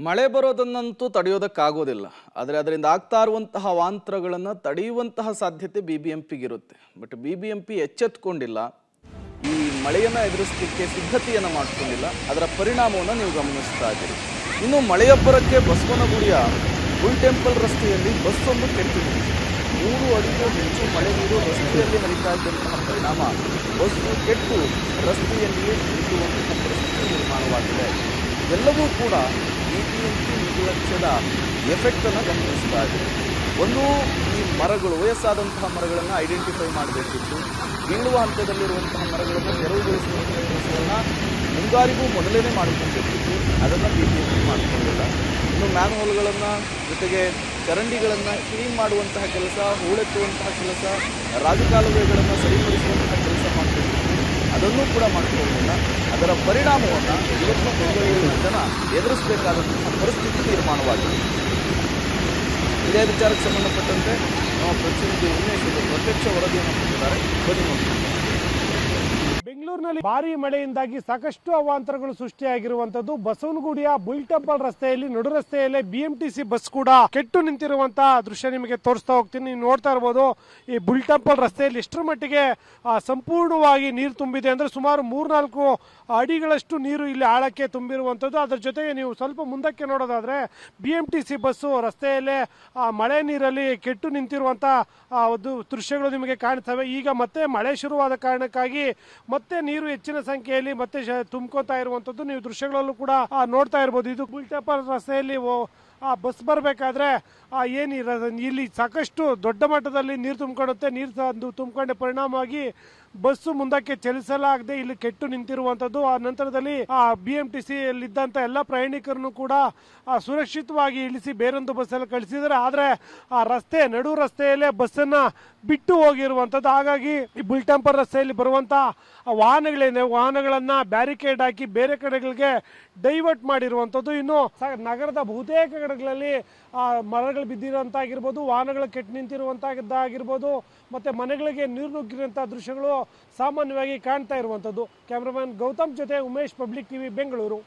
ಮಳೆ ಬರೋದನ್ನಂತೂ ತಡೆಯೋದಕ್ಕಾಗೋದಿಲ್ಲ. ಆದರೆ ಅದರಿಂದ ಆಗ್ತಾ ಇರುವಂತಹ ಅವಾಂತರಗಳನ್ನು ತಡೆಯುವಂತಹ ಸಾಧ್ಯತೆ ಬಿಬಿಎಂಪಿಗಿರುತ್ತೆ. But BBMP ಎಚ್ಚೆತ್ತುಕೊಂಡಿಲ್ಲ. ಈ ಮಳೆಯನ್ನು ಎದುರಿಸಲಿಕ್ಕೆ ಸಿದ್ಧತೆಯನ್ನು ಮಾಡ್ಕೊಂಡಿಲ್ಲ. ಅದರ ಪರಿಣಾಮವನ್ನು ನೀವು ಗಮನಿಸ್ತಾ ಇದ್ದೀರಿ. ಇನ್ನು ಮಳೆಯಬ್ಬರಕ್ಕೆ ಬಸವನಗುಡಿಯ ಬುಲ್ ಟೆಂಪಲ್ ರಸ್ತೆಯಲ್ಲಿ ಬಸ್ಸೊಂದು ಕೆಟ್ಟು ನಿಂತಿದೆ. 3 ಅಡಿಗೂ ಹೆಚ್ಚು ಮಳೆ ನೀರು ರಸ್ತೆಯಲ್ಲಿ ಹರಿತಾ ಇದ್ದಂತಹ ಪರಿಣಾಮ ಬಸ್ಸು ಕೆಟ್ಟು ರಸ್ತೆಯಲ್ಲಿಯೇ ನಿಂತುವಂತಹ ಪರಿಸ್ಥಿತಿ ನಿರ್ಮಾಣವಾಗಿದೆ. ಎಲ್ಲವೂ ಕೂಡ ಬಿಬಿಎಂಪಿ ನಿರ್ಲಕ್ಷ್ಯದ ಎಫೆಕ್ಟನ್ನು ಗಮನಿಸ್ತಾ ಇದೆ. ಒಂದು, ಈ ಮರಗಳು, ವಯಸ್ಸಾದಂತಹ ಮರಗಳನ್ನು ಐಡೆಂಟಿಫೈ ಮಾಡಬೇಕಿತ್ತು. ಬೀಳುವ ಹಂತದಲ್ಲಿರುವಂತಹ ಮರಗಳನ್ನು ತೆರವುಗೊಳಿಸುವಂತಹ ಕೆಲಸವನ್ನು ಮುಂಗಾರಿಗೂ ಮೊದಲೇ ಮಾಡಿಕೊಳ್ಬೇಕಿತ್ತು. ಅದನ್ನು ಬಿಬಿಎಂಪಿ ಮಾಡಿಕೊಂಡಿಲ್ಲ. ಇನ್ನು ಮ್ಯಾನ್ ಹೋಲ್ಗಳನ್ನು ಜೊತೆಗೆ ಚರಂಡಿಗಳನ್ನು ಕ್ಲೀನ್ ಮಾಡುವಂತಹ ಕೆಲಸ, ಹೂಳೆತ್ತುವಂತಹ ಕೆಲಸ, ರಾಜಕಾಲುವೆಗಳನ್ನು ಸರಿಪಡಿಸುವಂತಹ ಕೆಲಸ ಮಾಡಬೇಕಿತ್ತು. ಅದನ್ನೂ ಕೂಡ ಮಾಡಿಕೊಳ್ಳಲಿಲ್ಲ. ಅದರ ಪರಿಣಾಮವನ್ನು ಇವತ್ತು ಬೆಂಗಳೂರಿನ ಜನ ಎದುರಿಸಬೇಕಾದಂತಹ ಪರಿಸ್ಥಿತಿ ನಿರ್ಮಾಣವಾಗಿದೆ. ಇದೇ ವಿಚಾರಕ್ಕೆ ಸಂಬಂಧಪಟ್ಟಂತೆ ನಮ್ಮ ಪ್ರತಿನಿಧಿ ಉಮೇಶ್ ಪ್ರತ್ಯಕ್ಷ ವರದಿಯನ್ನು ಕೊಟ್ಟಿದ್ದಾರೆ. ಬನ್ನಿ ನೋಡಿ. ಬೆಂಗಳೂರಿನಲ್ಲಿ ಭಾರಿ ಮಳೆಯಿಂದಾಗಿ ಸಾಕಷ್ಟು ಅವಾಂತರಗಳು ಸೃಷ್ಟಿಯಾಗಿರುವಂತದ್ದು. ಬಸವನಗುಡಿಯ ಬುಲ್ ಟೆಂಪಲ್ ರಸ್ತೆಯಲ್ಲಿ ನಡು ರಸ್ತೆಯಲ್ಲೇ ಬಿಎಂಟಿಸಿ ಬಸ್ ಕೂಡ ಕೆಟ್ಟು ನಿಂತಿರುವಂತಹ ದೃಶ್ಯ ನಿಮಗೆ ತೋರಿಸ್ತಾ ಹೋಗ್ತೀನಿ. ನೀವು ನೋಡ್ತಾ ಇರಬಹುದು, ಈ ಬುಲ್ ಟೆಂಪಲ್ ರಸ್ತೆಯಲ್ಲಿ ಎಷ್ಟರ ಮಟ್ಟಿಗೆ ಸಂಪೂರ್ಣವಾಗಿ ನೀರು ತುಂಬಿದೆ ಅಂದ್ರೆ ಸುಮಾರು 3-4 ಅಡಿಗಳಷ್ಟು ನೀರು ಇಲ್ಲಿ ಆಳಕ್ಕೆ ತುಂಬಿರುವಂತದ್ದು. ಅದರ ಜೊತೆಗೆ ನೀವು ಸ್ವಲ್ಪ ಮುಂದಕ್ಕೆ ನೋಡೋದಾದ್ರೆ ಬಿಎಂಟಿಸಿ ಬಸ್ಸು ರಸ್ತೆಯಲ್ಲೇ ಮಳೆ ನೀರಲ್ಲಿ ಕೆಟ್ಟು ನಿಂತಿರುವಂತಹ ಒಂದು ದೃಶ್ಯಗಳು ನಿಮಗೆ ಕಾಣ್ತವೆ. ಈಗ ಮತ್ತೆ ಮಳೆ ಶುರುವಾದ ಕಾರಣಕ್ಕಾಗಿ ಮತ್ತೆ ನೀರು ಹೆಚ್ಚಿನ ಸಂಖ್ಯೆಯಲ್ಲಿ ಮತ್ತೆ ತುಂಬ್ಕೋತಾ ಇರುವಂತದ್ದು ನೀವು ದೃಶ್ಯಗಳಲ್ಲೂ ಕೂಡ ನೋಡ್ತಾ ಇರಬಹುದು. ಇದು ಬುಲ್ ಟೆಂಪಲ್ ರಸ್ತೆಯಲ್ಲಿ ಬಸ್ ಬರಬೇಕಾದ್ರೆ ಇಲ್ಲಿ ಸಾಕಷ್ಟು ದೊಡ್ಡ ಮಟ್ಟದಲ್ಲಿ ನೀರು ತುಂಬಿಕೊಳ್ಳುತ್ತೆ. ನೀರು ತುಂಬಿಕೊಂಡ ಪರಿಣಾಮವಾಗಿ ಬಸ್ಸು ಮುಂದಕ್ಕೆ ಚಲಿಸಲಾಗದೆ ಇಲ್ಲಿ ಕೆಟ್ಟು ನಿಂತಿರುವಂತದ್ದು. ಆ ನಂತರದಲ್ಲಿ ಬಿಎಂಟಿಸಿ ಇದ್ದಂತ ಎಲ್ಲ ಪ್ರಯಾಣಿಕರನ್ನು ಕೂಡ ಸುರಕ್ಷಿತವಾಗಿ ಇಳಿಸಿ ಬೇರೊಂದು ಬಸ್ಸಲ್ಲಿ ಕಳಿಸಿದ್ದಾರೆ. ಆದ್ರೆ ನಡು ರಸ್ತೆಯಲ್ಲೇ ಬಸ್ಸನ್ನ ಬಿಟ್ಟು ಹೋಗಿರುವಂತದ್ದು. ಹಾಗಾಗಿ ಈ ಬುಲ್ ಟೆಂಪಲ್ ರಸ್ತೆಯಲ್ಲಿ ಬರುವಂತ ವಾಹನಗಳನ್ನ ಬ್ಯಾರಿಕೇಡ್ ಹಾಕಿ ಬೇರೆ ಕಡೆಗಳಿಗೆ ಡೈವರ್ಟ್ ಮಾಡಿರುವಂತದ್ದು. ಇನ್ನು ನಗರದ ಬಹುತೇಕ ಕಡೆಗಳಲ್ಲಿ ಮರಗಳು ಬಿದ್ದಿರುವಂತಾಗಿರ್ಬೋದು, ವಾಹನಗಳು ಕೆಟ್ಟು ನಿಂತಿರುವಂತಾಗಿರ್ಬೋದು, ಮತ್ತೆ ಮನೆಗಳಿಗೆ ನೀರು ನುಗ್ಗಿರುವಂತಹ ದೃಶ್ಯಗಳು ಸಾಮಾನ್ಯವಾಗಿ ಕಾಣ್ತಾ ಇರುವಂತದ್ದು. ಕ್ಯಾಮರಾಮನ್ ಗೌತಮ್ ಜೊತೆ ಉಮೇಶ್, ಪಬ್ಲಿಕ್ ಟಿವಿ, ಬೆಂಗಳೂರು.